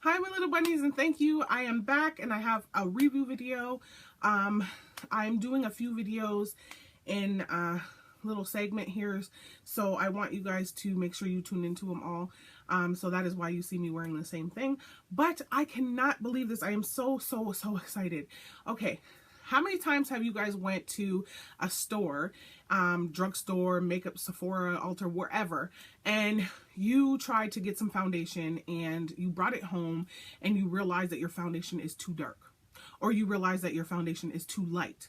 Hi my little bunnies, and thank you. I am back and I have a review video. I'm doing a few videos in a little segment here, so I want you guys to make sure you tune into them all. So that is why you see me wearing the same thing. But I cannot believe this. I am so excited. Okay. How many times have you guys went to a store, drugstore, makeup, Sephora, Ulta, wherever, and you tried to get some foundation and you brought it home and you realize that your foundation is too dark, or you realize that your foundation is too light?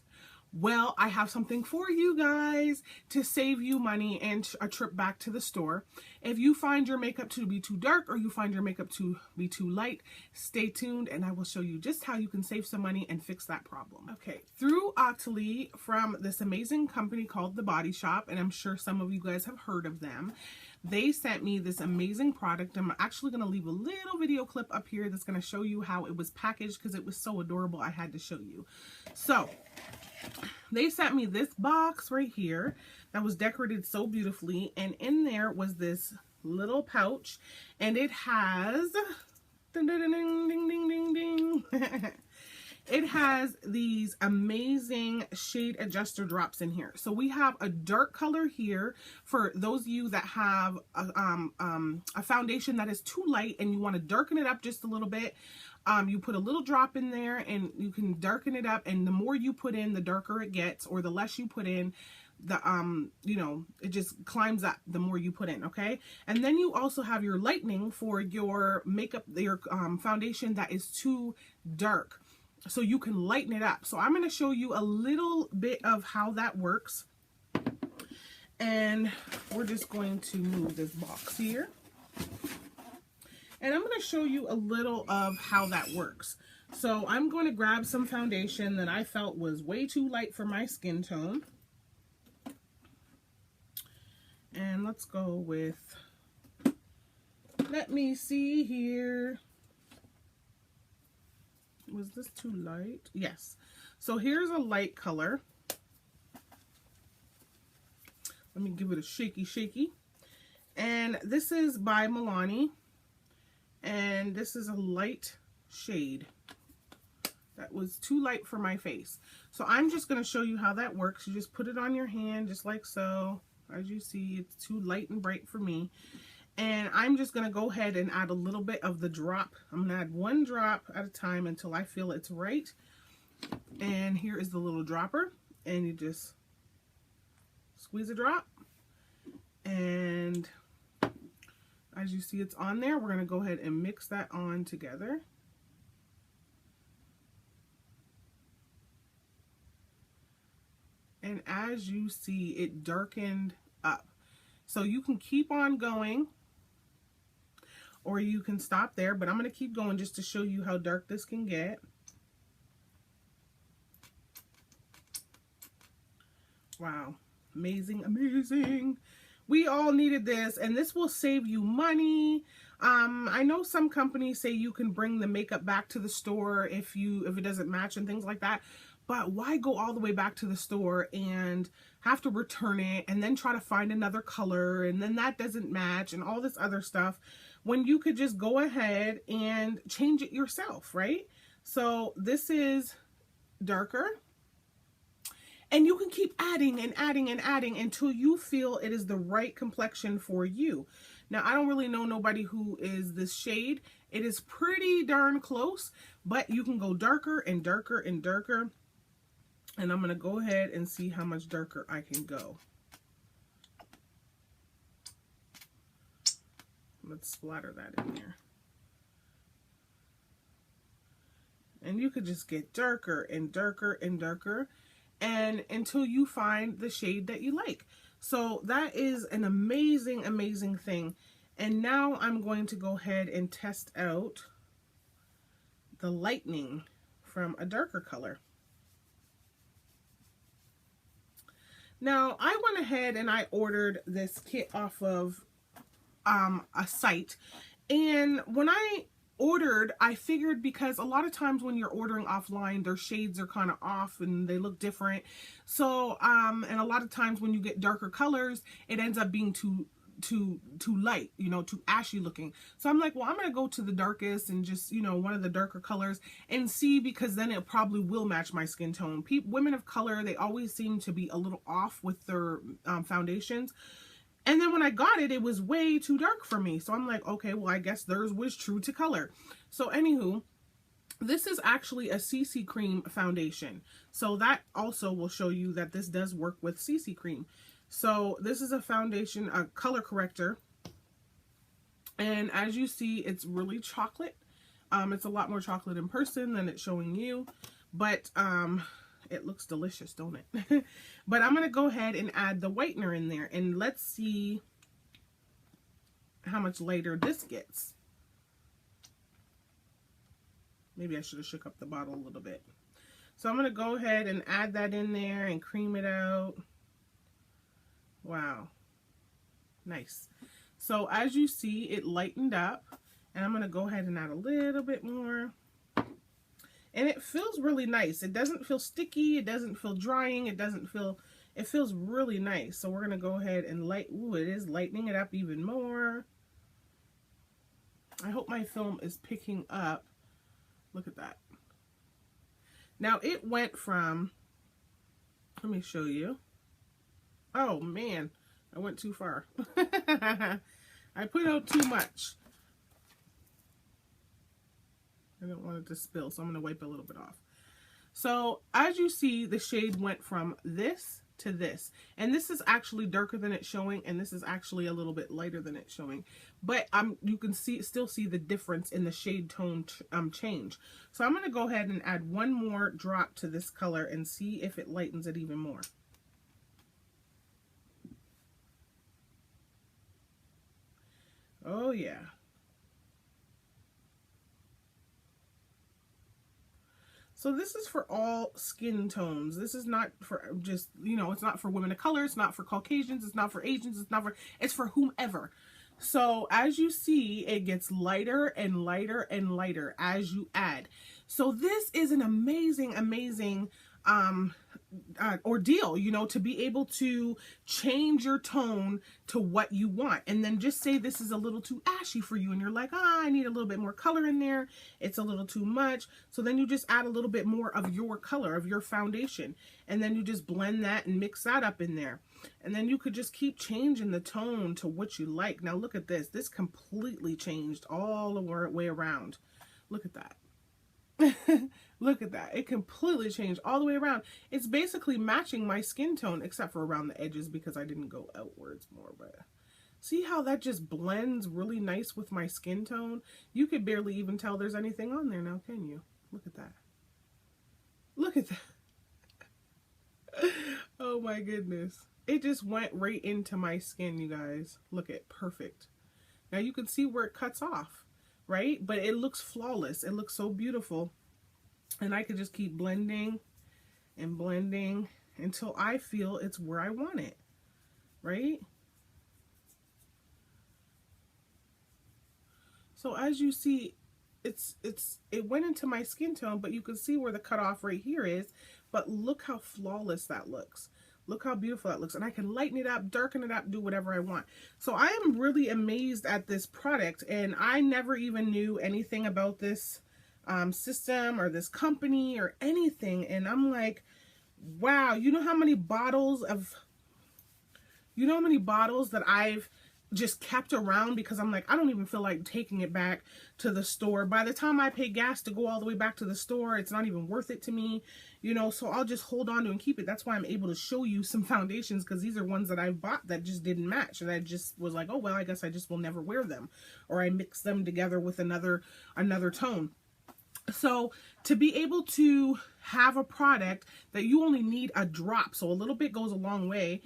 Well, I have something for you guys to save you money and a trip back to the store. If you find your makeup to be too dark or you find your makeup to be too light, stay tuned and I will show you just how you can save some money and fix that problem. Okay, through Octoly from this amazing company called The Body Shop, and I'm sure some of you guys have heard of them, they sent me this amazing product. I'm actually going to leave a little video clip up here that's going to show you how it was packaged because it was so adorable I had to show you. So they sent me this box right here that was decorated so beautifully, and in there was this little pouch, and it has ding, ding, ding, ding, ding, ding, ding. It has these amazing shade adjuster drops in here. So we have a dark color here for those of you that have a foundation that is too light and you want to darken it up just a little bit. You put a little drop in there and you can darken it up, and the more you put in, the darker it gets, or the less you put in, the you know, it just climbs up the more you put in. Okay, and then you also have your lightening for your makeup, your foundation that is too dark, so you can lighten it up. So I'm going to show you a little bit of how that works, and we're just going to move this box here. And I'm going to show you a little of how that works. So I'm going to grab some foundation that I felt was way too light for my skin tone. And let's go with, let me see here. Was this too light? Yes. So here's a light color. Let me give it a shaky. And this is by Milani. And this is a light shade that was too light for my face. So I'm just going to show you how that works. You just put it on your hand just like so. As you see, it's too light and bright for me. And I'm just going to go ahead and add a little bit of the drop. I'm going to add one drop at a time until I feel it's right. And here is the little dropper. And you just squeeze a drop. And as you see, it's on there. We're going to go ahead and mix that on together. And as you see, it darkened up. So you can keep on going, or you can stop there, but I'm going to keep going just to show you how dark this can get. Wow. Amazing. We all needed this, and this will save you money. I know some companies say you can bring the makeup back to the store if it doesn't match and things like that. But why go all the way back to the store and have to return it and then try to find another color and then that doesn't match and all this other stuff, when you could just go ahead and change it yourself, right? So this is darker. And you can keep adding and adding and adding until you feel it is the right complexion for you. Now, I don't really know nobody who is this shade. It is pretty darn close, but you can go darker and darker and darker. And I'm going to go ahead and see how much darker I can go. Let's splatter that in there. And you could just get darker and darker and darker, and until you find the shade that you like. So that is an amazing thing. And now I'm going to go ahead and test out the lightening from a darker color. Now I went ahead and I ordered this kit off of a site, and when I ordered, I figured, because a lot of times when you're ordering offline, their shades are kind of off and they look different. So and a lot of times when you get darker colors, it ends up being too light, you know, too ashy looking. So I'm like, well, I'm going to go to the darkest and just, you know, one of the darker colors and see, because then it probably will match my skin tone. Women of color, they always seem to be a little off with their foundations. And then when I got it, it was way too dark for me. So I'm like, okay, well, I guess theirs was true to color. So anywho, this is actually a CC cream foundation. So that also will show you that this does work with CC cream. So this is a foundation, a color corrector. And as you see, it's really chocolate. It's a lot more chocolate in person than it's showing you. But it looks delicious, don't it? But I'm going to go ahead and add the whitener in there. And let's see how much lighter this gets. Maybe I should have shook up the bottle a little bit. So I'm going to go ahead and add that in there and cream it out. Wow. Nice. So as you see, it lightened up. And I'm going to go ahead and add a little bit more. And it feels really nice. It doesn't feel sticky. It doesn't feel drying. It feels really nice. So we're going to go ahead and it is lightening it up even more. I hope my film is picking up. Look at that. Now it went from, let me show you. Oh man, I went too far. I put out too much. I don't want it to spill, so I'm going to wipe a little bit off. So as you see, the shade went from this to this. And this is actually darker than it's showing, and this is actually a little bit lighter than it's showing. But you can still see the difference in the shade tone change. So I'm going to go ahead and add one more drop to this color and see if it lightens it even more. Oh yeah. So this is for all skin tones. This is not for just, you know, it's not for women of color. It's not for Caucasians. It's not for Asians. It's for whomever. So as you see, it gets lighter and lighter and lighter as you add. So this is an amazing, amazing ordeal, you know, to be able to change your tone to what you want. And then just say this is a little too ashy for you and you're like, I need a little bit more color in there. It's a little too much. So then you just add a little bit more of your color, of your foundation. And then you just blend that and mix that up in there. And then you could just keep changing the tone to what you like. Now look at this. This completely changed all the way around. Look at that. Look at that. It completely changed all the way around. It's basically matching my skin tone except for around the edges because I didn't go outwards more. But see how that just blends really nice with my skin tone? You could barely even tell there's anything on there now, can you? Look at that. Look at that. Oh my goodness. It just went right into my skin, you guys. Look at perfect. Now you can see where it cuts off, right? But it looks flawless. It looks so beautiful. And I could just keep blending and blending until I feel it's where I want it, right? So as you see, it went into my skin tone, but you can see where the cutoff right here is. But look how flawless that looks. Look how beautiful that looks. And I can lighten it up, darken it up, do whatever I want. So I am really amazed at this product. And I never even knew anything about this system or this company or anything. And I'm like, wow, you know how many bottles that I've just kept around because I'm like, I don't even feel like taking it back to the store. By the time I pay gas to go all the way back to the store, it's not even worth it to me, you know, so I'll just hold on to and keep it. That's why I'm able to show you some foundations, because these are ones that I bought that just didn't match. And I just was like, oh, well, I guess I just will never wear them. Or I mix them together with another tone. So to be able to have a product that you only need a drop, so a little bit goes a long way,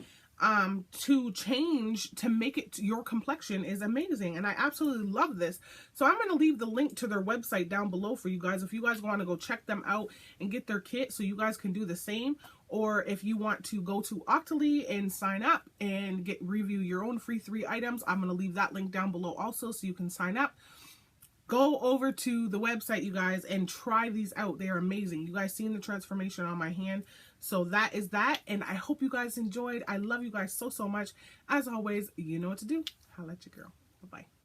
to change, to make it your complexion is amazing. And I absolutely love this. So I'm going to leave the link to their website down below for you guys. If you guys want to go check them out and get their kit so you guys can do the same. Or if you want to go to Octoly and sign up and review your own free 3 items, I'm going to leave that link down below also so you can sign up. Go over to the website, you guys, and try these out. They are amazing. You guys seen the transformation on my hand. So that is that, and I hope you guys enjoyed. I love you guys so much. As always, you know what to do. Holla at your girl. Bye-bye.